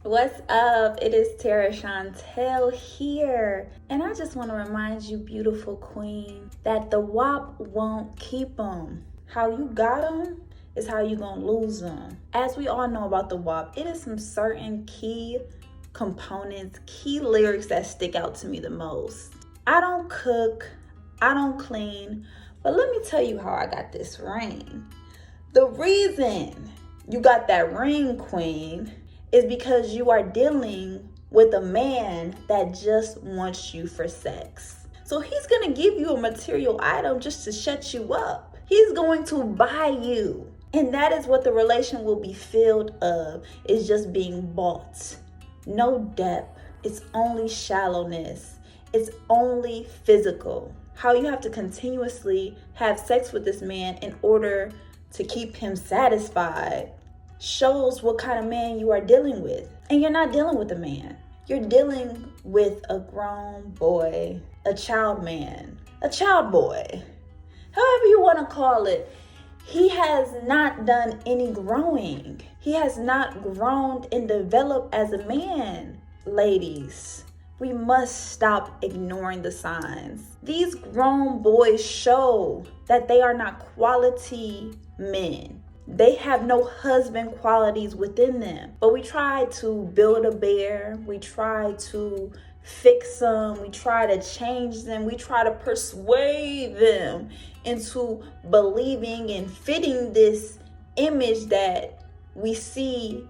What's up? It is Tara Chantel here. And I just want to remind you, beautiful queen, that the WAP won't keep them. How you got them is how you gonna lose them. As we all know about the WAP, it is some certain key components, key lyrics that stick out to me the most. I don't cook, I don't clean, but let me tell you how I got this ring. The reason you got that ring, queen, is because you are dealing with a man that just wants you for sex. So he's gonna give you a material item just to shut you up. He's going to buy you. And that is what the relation will be filled of, is just being bought. No depth, it's only shallowness. It's only physical. How you have to continuously have sex with this man in order to keep him satisfied shows what kind of man you are dealing with. And you're not dealing with a man. You're dealing with a grown boy, a child man, a child boy. However you want to call it, he has not done any growing. He has not grown and developed as a man. Ladies, we must stop ignoring the signs. These grown boys show that they are not quality men. They have no husband qualities within them. But we try to build a bear. We try to fix them. We try to change them. We try to persuade them into believing and fitting this image that we see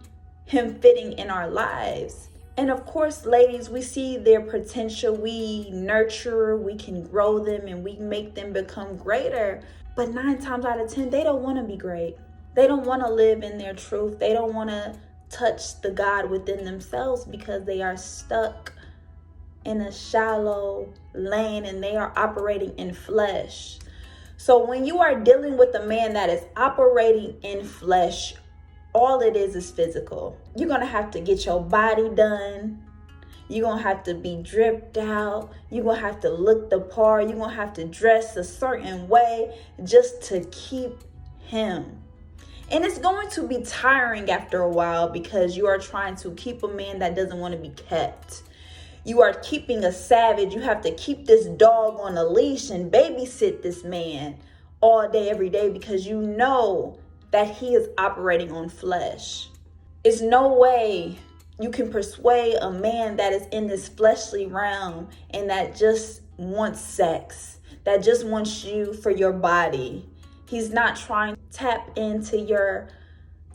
him fitting in our lives. And of course, ladies, we see their potential. We nurture, we can grow them, and we make them become greater. But 9 times out of 10, they don't want to be great. They don't want to live in their truth. They don't want to touch the God within themselves because they are stuck in a shallow lane and they are operating in flesh. So when you are dealing with a man that is operating in flesh, all it is physical. You're going to have to get your body done. You're going to have to be dripped out. You're going to have to look the part. You're going to have to dress a certain way just to keep him. And it's going to be tiring after a while because you are trying to keep a man that doesn't want to be kept. You are keeping a savage. You have to keep this dog on a leash and babysit this man all day, every day, because you know that he is operating on flesh. It's no way you can persuade a man that is in this fleshly realm and that just wants sex, that just wants you for your body. He's not trying to tap into your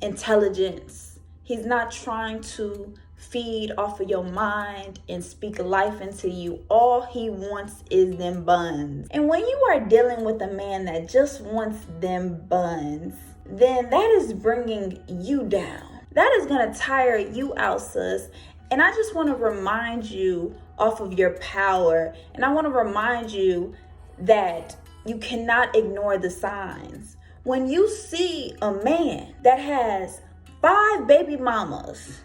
intelligence. He's not trying to feed off of your mind and speak life into you. All he wants is them buns. And when you are dealing with a man that just wants them buns, then that is bringing you down. That is going to tire you out, sis. And I just want to remind you off of your power. And I want to remind you that you cannot ignore the signs. When you see a man that has 5 baby mamas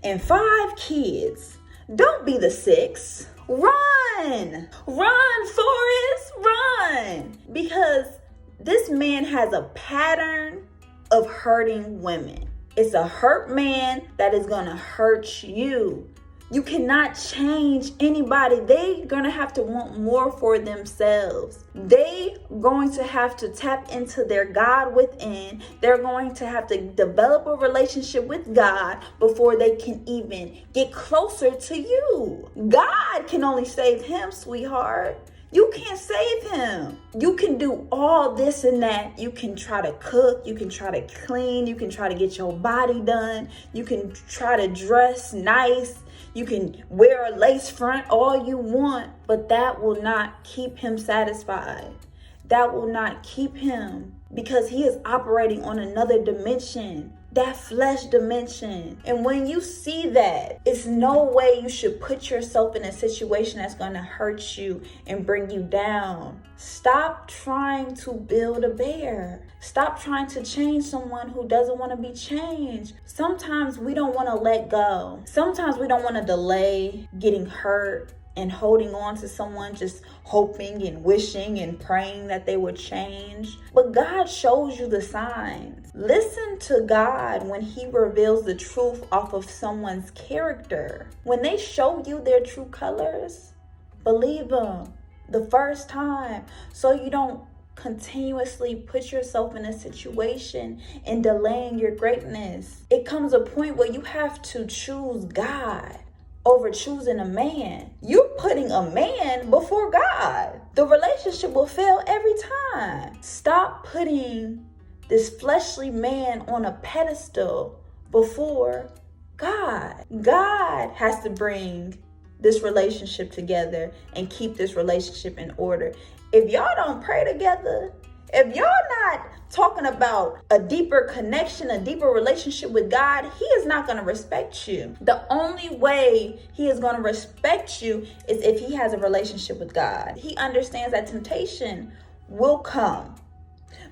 and 5 kids, don't be the 6th. Run! Run, Forrest, run! Because this man has a pattern of hurting women. It's a hurt man that is gonna hurt you. You cannot change anybody. They're gonna have to want more for themselves. They going to have to tap into their God within. They're going to have to develop a relationship with God before they can even get closer to you. God can only save him, sweetheart. You can't save him. You can do all this and that. You can try to cook. You can try to clean. You can try to get your body done. You can try to dress nice. You can wear a lace front all you want, but that will not keep him satisfied. That will not keep him because he is operating on another dimension, that flesh dimension. And when you see that, it's no way you should put yourself in a situation that's going to hurt you and bring you down. Stop trying to build a bear. Stop trying to change someone who doesn't want to be changed. Sometimes we don't want to let go. Sometimes we don't want to delay getting hurt and holding on to someone, just hoping and wishing and praying that they would change. But God shows you the signs. Listen to God when he reveals the truth off of someone's character. When they show you their true colors, believe them the first time, so you don't continuously put yourself in a situation and delaying your greatness. It comes a point where you have to choose God over choosing a man. You're putting a man before God. The relationship will fail every time. Stop putting this fleshly man on a pedestal before God. God has to bring this relationship together and keep this relationship in order. If y'all don't pray together, if y'all not talking about a deeper connection, a deeper relationship with God, he is not going to respect you. The only way he is going to respect you is if he has a relationship with God. He understands that temptation will come,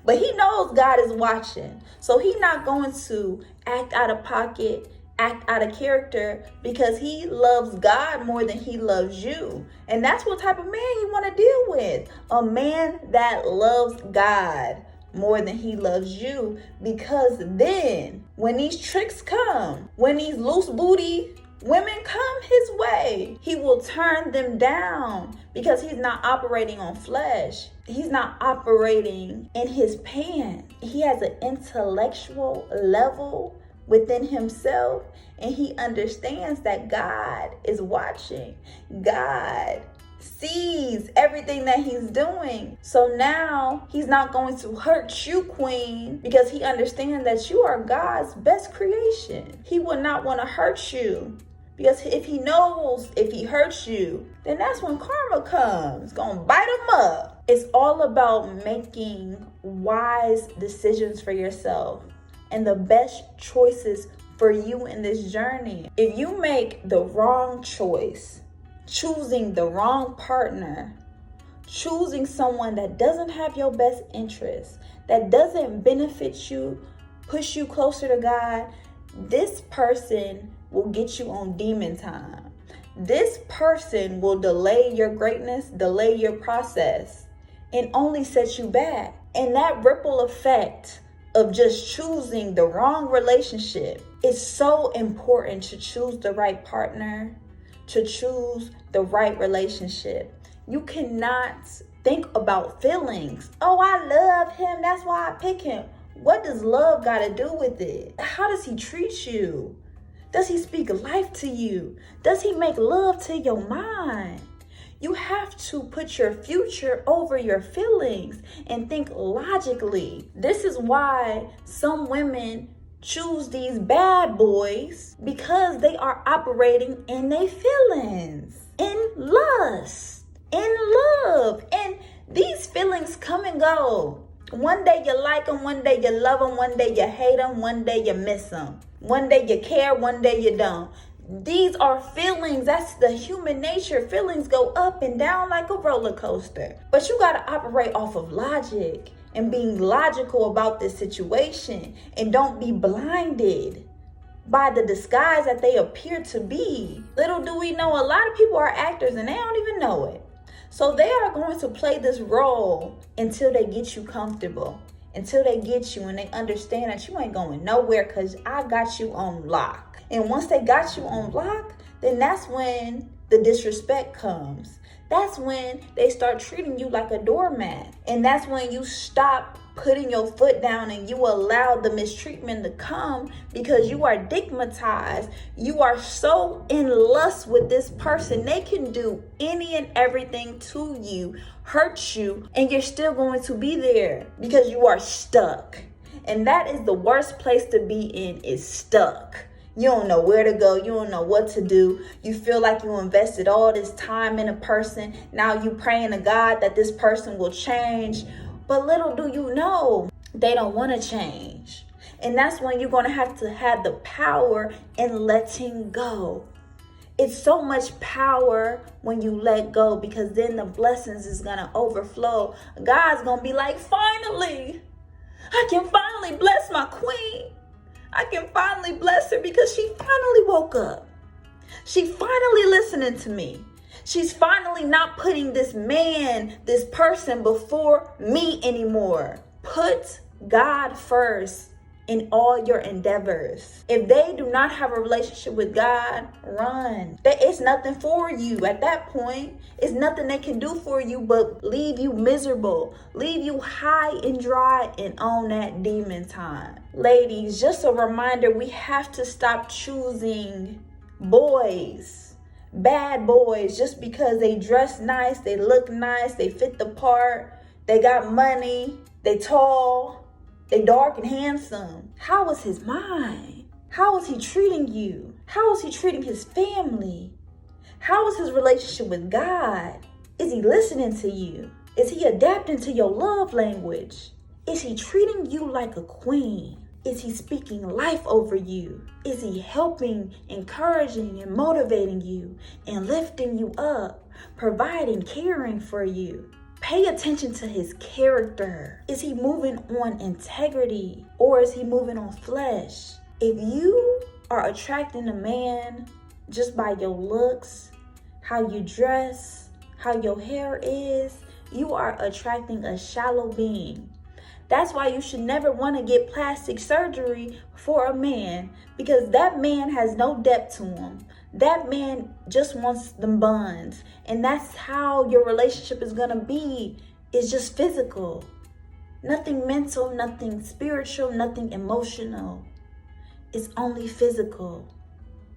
but he knows God is watching. So he's not going to act out of pocket, act out of character, because he loves God more than he loves you. And that's what type of man you want to deal with. A man that loves God more than he loves you. Because then when these tricks come, when these loose booty women come his way, he will turn them down, because he's not operating on flesh. He's not operating in his pants. He has an intellectual level within himself, and he understands that God is watching. God sees everything that he's doing. So now he's not going to hurt you, queen, because he understands that you are God's best creation. He would not want to hurt you, because if he knows if he hurts you, then that's when karma comes. It's gonna bite him up. It's all about making wise decisions for yourself and the best choices for you in this journey. If you make the wrong choice, choosing the wrong partner, choosing someone that doesn't have your best interest, that doesn't benefit you, push you closer to God, this person will get you on demon time. This person will delay your greatness, delay your process, and only set you back. And that ripple effect of just choosing the wrong relationship, it's so important to choose the right partner, to choose the right relationship. You cannot think about feelings. Oh, I love him, that's why I pick him. What does love got to do with it? How does he treat you? Does he speak life to you? Does he make love to your mind? You have to put your future over your feelings and think logically. This is why some women choose these bad boys, because they are operating in their feelings, in lust, in love. And these feelings come and go. One day you like them, one day you love them, one day you hate them, one day you miss them. One day you care, one day you don't. These are feelings. That's the human nature. Feelings go up and down like a roller coaster. But you got to operate off of logic and being logical about this situation. And don't be blinded by the disguise that they appear to be. Little do we know, a lot of people are actors and they don't even know it. So they are going to play this role until they get you comfortable, until they get you and they understand that you ain't going nowhere, because I got you on lock. And once they got you on lock, then that's when the disrespect comes. That's when they start treating you like a doormat. And that's when you stop putting your foot down and you allow the mistreatment to come, because you are stigmatized. You are so in lust with this person. They can do any and everything to you, hurt you, and you're still going to be there because you are stuck. And that is the worst place to be in, is stuck. You don't know where to go. You don't know what to do. You feel like you invested all this time in a person. Now you praying to God that this person will change. But little do you know, they don't want to change. And that's when you're going to have the power in letting go. It's so much power when you let go, because then the blessings is going to overflow. God's going to be like, finally, I can finally bless my queen. I can finally bless her because she finally woke up. She finally listening to me. She's finally not putting this man, this person before me anymore. Put God first in all your endeavors. If they do not have a relationship with God, run. It's nothing for you at that point. It's nothing they can do for you but leave you miserable, leave you high and dry and on that demon time. Ladies, just a reminder, we have to stop choosing boys, bad boys, just because they dress nice, they look nice, they fit the part, they got money, they tall, they dark and handsome. How is his mind? How is he treating you? How is he treating his family? How is his relationship with God? Is he listening to you? Is he adapting to your love language? Is he treating you like a queen? Is he speaking life over you? Is he helping, encouraging, and motivating you and lifting you up, providing, caring for you? Pay attention to his character. Is he moving on integrity or is he moving on flesh? If you are attracting a man just by your looks, how you dress, how your hair is, you are attracting a shallow being. That's why you should never want to get plastic surgery for a man, because that man has no depth to him. That man just wants them buns. And that's how your relationship is going to be. It's just physical. Nothing mental, nothing spiritual, nothing emotional. It's only physical.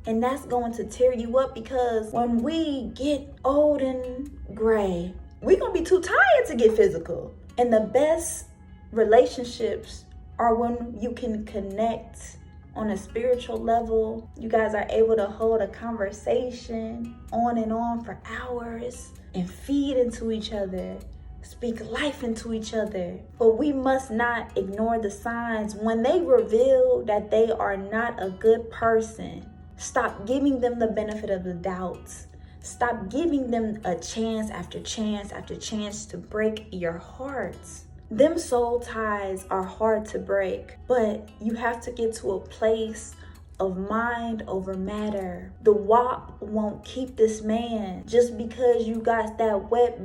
And that's going to tear you up, because when we get old and gray, we're going to be too tired to get physical. And the best relationships are when you can connect on a spiritual level. You guys are able to hold a conversation on and on for hours and feed into each other, speak life into each other. But we must not ignore the signs. When they reveal that they are not a good person, stop giving them the benefit of the doubt. Stop giving them a chance after chance after chance to break your heart. Them soul ties are hard to break, but you have to get to a place of mind over matter. The WAP won't keep this man. Just because you got that wet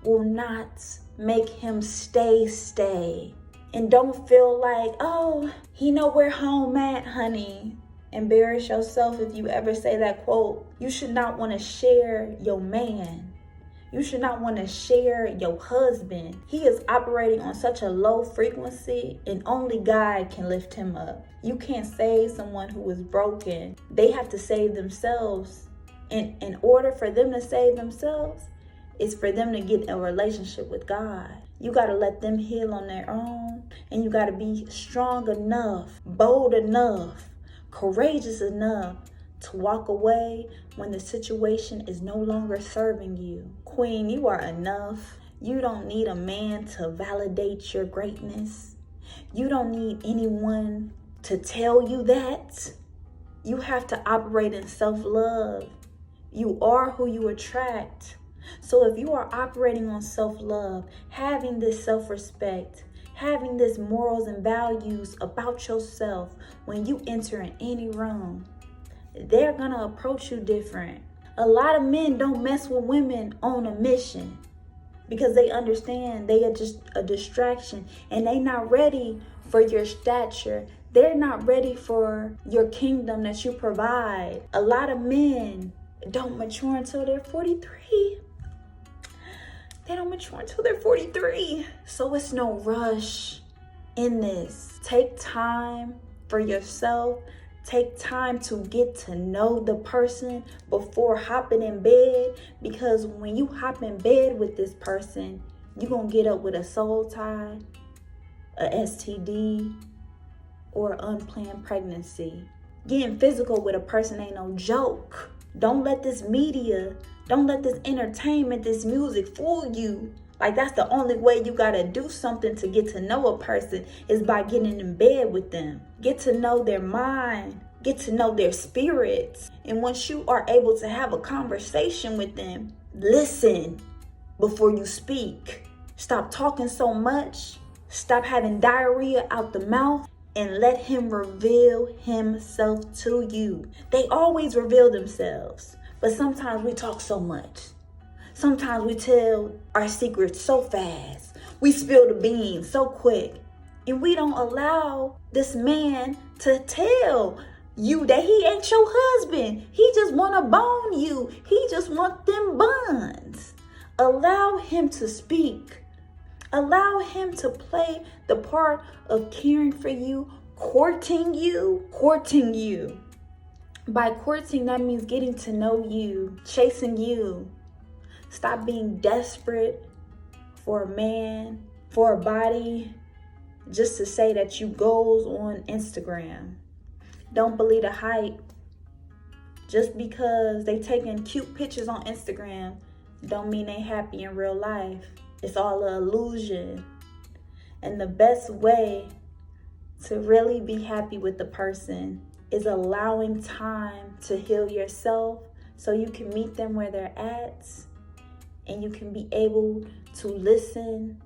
will not make him stay. And don't feel like, oh, he know where home at, honey. Embarrass yourself if you ever say that quote. You should not want to share your man. You should not want to share your husband. He is operating on such a low frequency, and only God can lift him up. You can't save someone who is broken. They have to save themselves. And in order for them to save themselves, it's for them to get a relationship with God. You got to let them heal on their own. And you got to be strong enough, bold enough, courageous enough to walk away when the situation is no longer serving you. Queen, you are enough. You don't need a man to validate your greatness. You don't need anyone to tell you that. You have to operate in self-love. You are who you attract. So if you are operating on self-love, having this self-respect, having this morals and values about yourself, when you enter in any room, they're gonna approach you different. A lot of men don't mess with women on a mission because they understand they are just a distraction, and they not ready for your stature. They're not ready for your kingdom that you provide. A lot of men don't mature until they're 43. They don't mature until they're 43. So it's no rush in this. Take time for yourself. Take time to get to know the person before hopping in bed, because when you hop in bed with this person, you're going to get up with a soul tie, a STD, or unplanned pregnancy. Getting physical with a person ain't no joke. Don't let this media, don't let this entertainment, this music fool you. Like that's the only way you gotta do something to get to know a person, is by getting in bed with them. Get to know their mind, get to know their spirits. And once you are able to have a conversation with them, listen before you speak. Stop talking so much. Stop having diarrhea out the mouth, and let him reveal himself to you. They always reveal themselves. But sometimes we talk so much. Sometimes we tell our secrets so fast. We spill the beans so quick. And we don't allow this man to tell you that he ain't your husband. He just want to bone you. He just want them buns. Allow him to speak. Allow him to play the part of caring for you, courting you. By courting, that means getting to know you, chasing you. Stop being desperate for a man, for a body, just to say that you goals on Instagram. Don't believe the hype. Just because they taking cute pictures on Instagram don't mean they happy in real life. It's all an illusion. And the best way to really be happy with the person is allowing time to heal yourself so you can meet them where they're at and you can be able to listen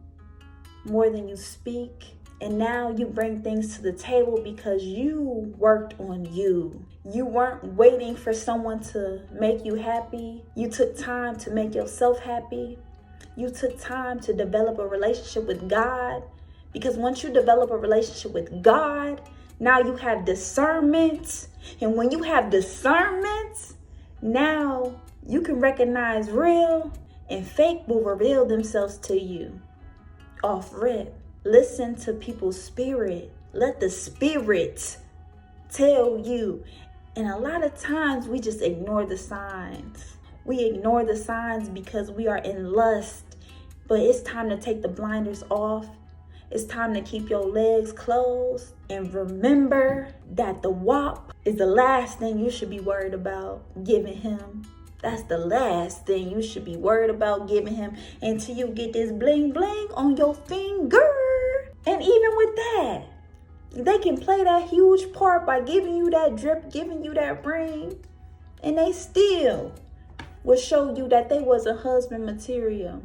more than you speak. And now you bring things to the table because you worked on you. You weren't waiting for someone to make you happy. You took time to make yourself happy. You took time to develop a relationship with God. Because once you develop a relationship with God, now you have discernment. And when you have discernment, now you can recognize real and fake will reveal themselves to you off rip. Listen to people's spirit. Let the spirit tell you. And a lot of times we just ignore the signs. We ignore the signs because we are in lust. But it's time to take the blinders off. It's time to keep your legs closed. And remember that the WAP is the last thing you should be worried about giving him. That's the last thing you should be worried about giving him until you get this bling bling on your finger. And even with that, they can play that huge part by giving you that drip, giving you that ring, and they still will show you that they was a husband material.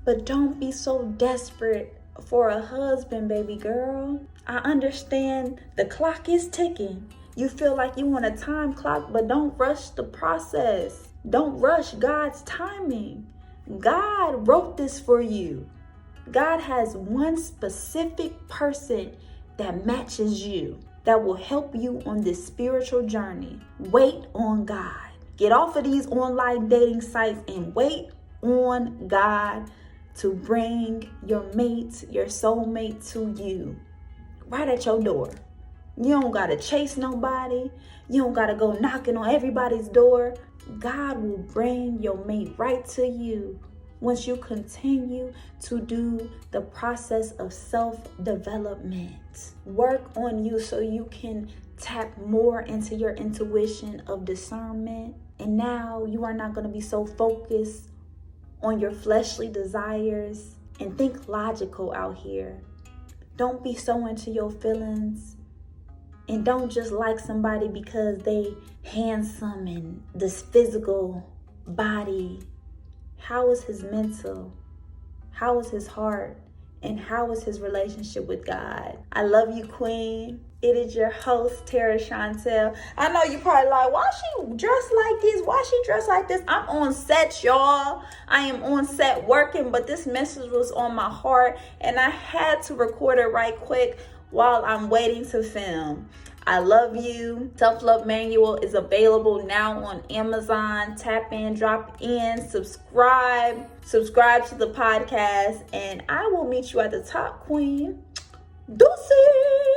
But don't be so desperate for a husband, baby girl. I understand the clock is ticking. You feel like you want a time clock, but don't rush the process. Don't rush God's timing. God wrote this for you. God has one specific person that matches you, that will help you on this spiritual journey. Wait on God. Get off of these online dating sites and wait on God to bring your mate, your soulmate to you. Right at your door. You don't gotta chase nobody. You don't gotta go knocking on everybody's door. God will bring your mate right to you once you continue to do the process of self-development. Work on you so you can tap more into your intuition of discernment. And now you are not going to be so focused on your fleshly desires and think logical out here. Don't be so into your feelings. And don't just like somebody because they handsome and this physical body. How is his mental? How is his heart? And how is his relationship with God? I love you, Queen. It is your host, Tara Chantel. I know you probably like, why she dressed like this? Why she dressed like this? I'm on set, y'all. I am on set working, but this message was on my heart and I had to record it right quick while I'm waiting to film. I love you. Self-Love Manual is available now on Amazon. Tap in, drop in, subscribe to the podcast, and I will meet you at the top, Queen. Deuces.